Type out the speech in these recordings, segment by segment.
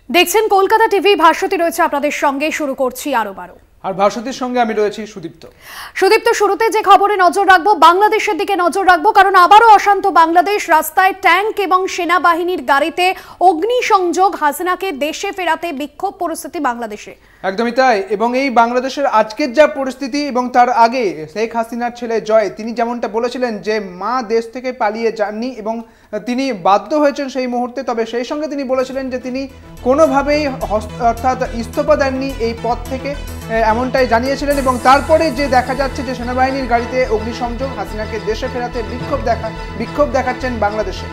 দেখছেন কলকাতা টিভি। ভাস্বতী রয়েছে আপনাদের সঙ্গে। শুরু করছি আরো বারো। আর ভাস্বতীর সঙ্গে আমি রয়েছি সুদীপ্ত। শুরুতে যে খবরে নজর রাখবো, বাংলাদেশের দিকে নজর রাখবো, কারণ আবারও অশান্ত বাংলাদেশ। রাস্তায় ট্যাঙ্ক এবং সেনাবাহিনীর গাড়িতে অগ্নিসংযোগ, হাসিনাকে দেশে ফেরাতে বিক্ষোভ পরিস্থিতি বাংলাদেশে। একদমই তাই। এবং এই বাংলাদেশের আজকের যা পরিস্থিতি এবং তার আগে শেখ হাসিনার ছেলে জয়, তিনি যেমনটা বলেছিলেন যে মা দেশ থেকে পালিয়ে যাননি এবং তিনি বাধ্য হয়েছেন সেই মুহূর্তে, তবে সেই সঙ্গে তিনি বলেছিলেন যে তিনি কোনোভাবেই অর্থাৎ ইস্তফা দেননি এই পদ থেকে, এমনটাই জানিয়েছিলেন। এবং তারপরে যে দেখা যাচ্ছে যে সেনাবাহিনীর গাড়িতে অগ্নিসংযোগ, হাসিনাকে দেশে ফেরাতে বিক্ষোভ দেখাচ্ছেন বাংলাদেশে।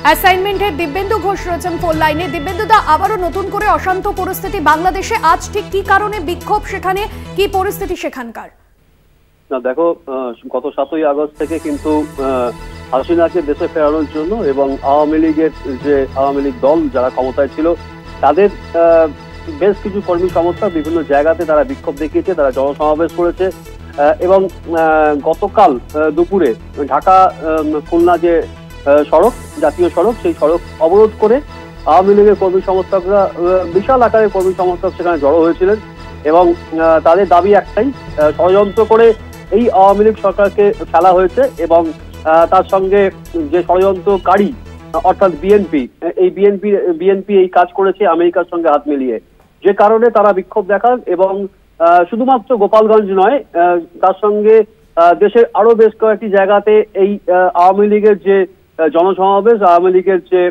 অ্যাসাইনমেন্টের দিব্যেন্দু ঘোষ রয়েছেন ফোন লাইনে। দিব্যেন্দুদা, আবারও নতুন করে অশান্ত পরিস্থিতি বাংলাদেশে। আজ ঠিক কি কারণে বিক্ষোভ, সেখানে কি পরিস্থিতি সেখানকার? না দেখো, গত 7ই আগস্ট থেকে কিন্তু হাসিনাকে দেশে ফেরানোর জন্য এবং আওয়ামী লীগ দল যারা ক্ষমতায় ছিল তাদের বেশ কিছু কর্মী সমর্থক বিভিন্ন জায়গাতে তারা বিক্ষোভ দেখিয়েছে, তারা জনসমাবেশ করেছে। এবং গতকাল দুপুরে ঢাকা খুলনা যে সড়ক, জাতীয় সড়ক, সেই সড়ক অবরোধ করে আওয়ামী লীগের কর্মী সমর্থকরা, বিশাল আকারের কর্মী সমর্থক সেখানে জড়ো হয়েছিলেন। এবং তাদের দাবি একটাই, ষড়যন্ত্র করে এই আওয়ামী লীগ সরকারকে ফেলা হয়েছে এবং তার সঙ্গে যে ষড়যন্ত্রকারী অর্থাৎ বিএনপি এই কাজ করেছে আমেরিকার সঙ্গে হাত মিলিয়ে, যে কারণে তারা বিক্ষোভ দেখান। এবং শুধুমাত্র গোপালগঞ্জ নয়, তার সঙ্গে দেশের আরো বেশ কয়েকটি জায়গাতে এই আওয়ামী লীগের যে জনসমাবেশ, আওয়ামী লীগের যে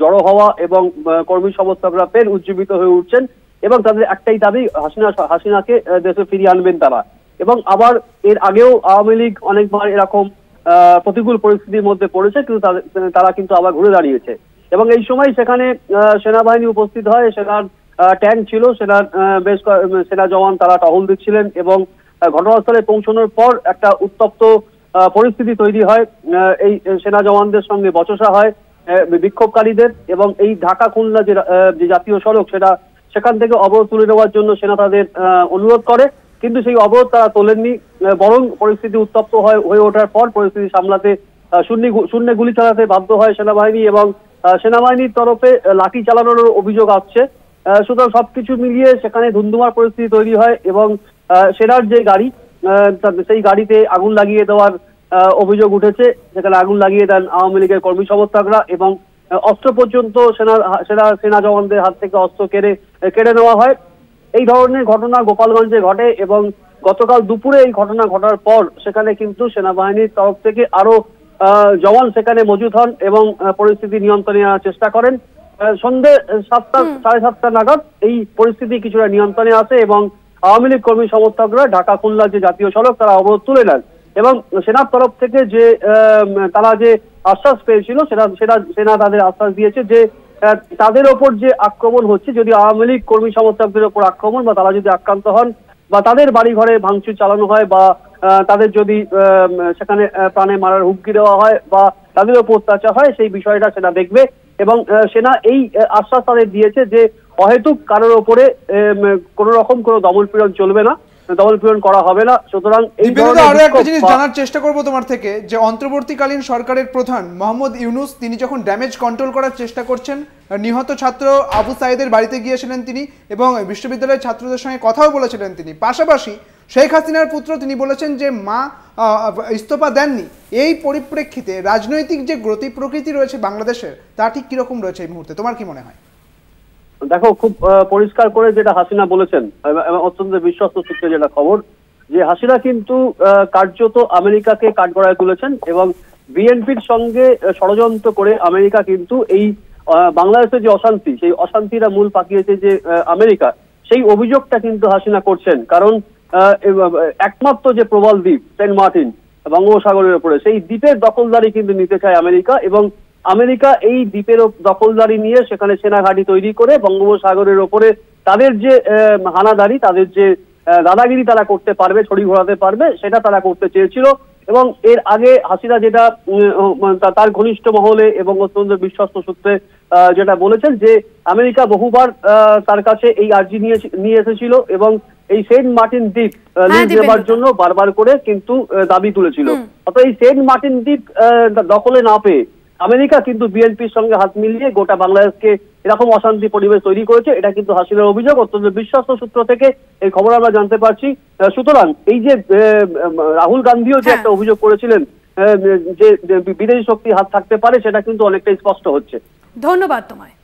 জড়ো হওয়া এবং কর্মী সমর্থকরা ফের উজ্জীবিত হয়ে উঠছেন এবং তাদের একটাই দাবি, হাসিনাকে দেশে ফিরিয়ে আনবেন তারা। এবং আবার এর আগেও আওয়ামী লীগ অনেকবার এরকম প্রতিকূল পরিস্থিতির মধ্যে পড়েছে, কিন্তু তারা কিন্তু আবার ঘুরে দাঁড়িয়েছে। এবং এই সময় সেখানে সেনাবাহিনী উপস্থিত হয়, সেনার ট্যাঙ্ক ছিল, সেনা জওয়ান তারা টহল দিচ্ছিলেন। এবং ঘটনাস্থলে পৌঁছানোর পর একটা উত্তপ্ত পরিস্থিতি তৈরি হয়, এই সেনা জওয়ানদের সঙ্গে বচসা হয় বিক্ষোভকারীদের। এবং এই ঢাকা খুলনা যে জাতীয় সড়ক, সেখান থেকে অবরোধ তুলে নেওয়ার জন্য সেনা তাদের অনুরোধ করে, কিন্তু সেই অবরোধ তারা তোলেননি। বরং পরিস্থিতি উত্তপ্ত হয়ে ওঠার পর পরিস্থিতি সামলাতে শূন্যে গুলি চালাতে বাধ্য হয় সেনাবাহিনী এবং সেনাবাহিনীর তরফে লাঠি চালানোর অভিযোগ আসছে। সুতরাং সবকিছু মিলিয়ে সেখানে ধুন্ধুমার পরিস্থিতি তৈরি হয় এবং সেনার যে গাড়ি, সেই গাড়িতে আগুন লাগিয়ে দেওয়ার অভিযোগ উঠেছে। সেখানে আগুন লাগিয়ে দেন আওয়ামী লীগের কর্মী সমর্থকরা এবং অস্ত্র পর্যন্ত সেনা জওয়ানদের হাত থেকে অস্ত্র কেড়ে নেওয়া হয়। এই ধরনের ঘটনা গোপালগঞ্জে ঘটে এবং গতকাল দুপুরে এই ঘটনা ঘটার পর সেখানে কিন্তু সেনাবাহিনীর তরফ থেকে আরো জওয়ান সেখানে মজুদ হন এবং পরিস্থিতি নিয়ন্ত্রণে আনার চেষ্টা করেন। সন্ধ্যে 7:30 নাগাদ এই পরিস্থিতি কিছুটা নিয়ন্ত্রণে আসে এবং আওয়ামী লীগ কর্মী সমর্থকরা ঢাকা খুলনা যে জাতীয় সড়ক তারা অবরোধ তুলে নেন। এবং সেনার তরফ থেকে যে তারা যে আশ্বাস পেয়েছিল, সেনা তাদের আশ্বাস দিয়েছে যে তাদের ওপর যে আক্রমণ হচ্ছে, যদি আওয়ামী লীগ কর্মী সমর্থকদের ওপর আক্রমণ বা তারা যদি আক্রান্ত হন বা তাদের বাড়ি ঘরে ভাঙচুর চালানো হয় বা তাদের যদি সেখানে প্রাণে মারার হুমকি দেওয়া হয় বা তাদের ওপর অত্যাচার হয়, সেই বিষয়টা সেনা দেখবে। এবং সেনা এই আশ্বাস তাদের দিয়েছে যে অহেতুক কারোর ওপরে কোনো রকম কোনো দমনপীড়ন চলবে না, দমনপীড়ন করা হবে না। সুতরাং এই আরো একটা জিনিস জানার চেষ্টা করবো তোমার থেকে, যে অন্তর্বর্তীকালীন সরকারের প্রধান মোহাম্মদ ইউনুস, তিনি যখন ড্যামেজ কন্ট্রোল করার চেষ্টা করছেন, নিহত ছাত্র আবু সাইদের বাড়িতে গিয়েছিলেন তিনি এবং বিশ্ববিদ্যালয়ের ছাত্রদের সঙ্গে কথাও বলেছিলেন তিনি। পাশাপাশি শেখ হাসিনার পুত্র তিনি বলেছেন যে মা ইস্তফা দেননি। এই পরিপ্রেক্ষিতে রাজনৈতিক যে গতি প্রকৃতি রয়েছে বাংলাদেশের, তা ঠিক কিরকম রয়েছে এই মুহূর্তে, তোমার কি মনে হয়? দেখো, খুব পরিষ্কার করে যেটা হাসিনা বলেছেন, অত্যন্ত বিশ্বস্ত সূত্রে যেটা খবর, যে হাসিনা কিন্তু কার্যত আমেরিকাকে কাঠগড়ায় তুলেছেন এবং বিএনপির সঙ্গে ষড়যন্ত্র করে আমেরিকা কিন্তু এই বাংলাদেশের যে অশান্তি, সেই অশান্তিটা মূল পাকিয়েছে যে আমেরিকা, সেই অভিযোগটা কিন্তু হাসিনা করছেন। কারণ একমাত্র যে প্রবাল দ্বীপ সেন্ট মার্টিন বঙ্গোপসাগরের উপরে, সেই দ্বীপের দখলদারি কিন্তু নিতে চায় আমেরিকা এবং আমেরিকা এই দ্বীপের দখলদারি নিয়ে সেখানে সেনা ঘাঁটি তৈরি করে বঙ্গোপসাগরের ওপরে তাদের যে হানাদারি, তাদের যে দাদাগিরি তারা করতে পারবে, ছড়ি ঘোরাতে পারবে, সেটা তারা করতে চেয়েছিল। এবং এর আগে হাসিনা যেটা তার ঘনিষ্ঠ মহলে এবং অত্যন্ত বিশ্বস্ত সূত্রে যেটা বলেছেন, যে আমেরিকা বহুবার তার কাছে এই আর্জি নিয়ে এসেছিল এবং এই সেন্ট মার্টিন দ্বীপ লিজ দেওয়ার জন্য বারবার করে কিন্তু দাবি তুলেছিল। অর্থাৎ এই সেন্ট মার্টিন দ্বীপ দখলে না পেয়ে আমেরিকা কিন্তু বিএনপির সঙ্গে হাত মিলিয়ে গোটা বাংলাদেশকে এরকম অশান্তি পরিবেশ তৈরি করেছে, এটা কিন্তু হাসিনার অভিযোগ। অত্যন্ত বিশ্বস্ত সূত্র থেকে এই খবর আমরা জানতে পারছি। সুতরাং এই যে রাহুল গান্ধীও যে একটা অভিযোগ করেছিলেন যে বিদেশি শক্তি হাত থাকতে পারে, সেটা কিন্তু অনেকটাই স্পষ্ট হচ্ছে। ধন্যবাদ তোমায়।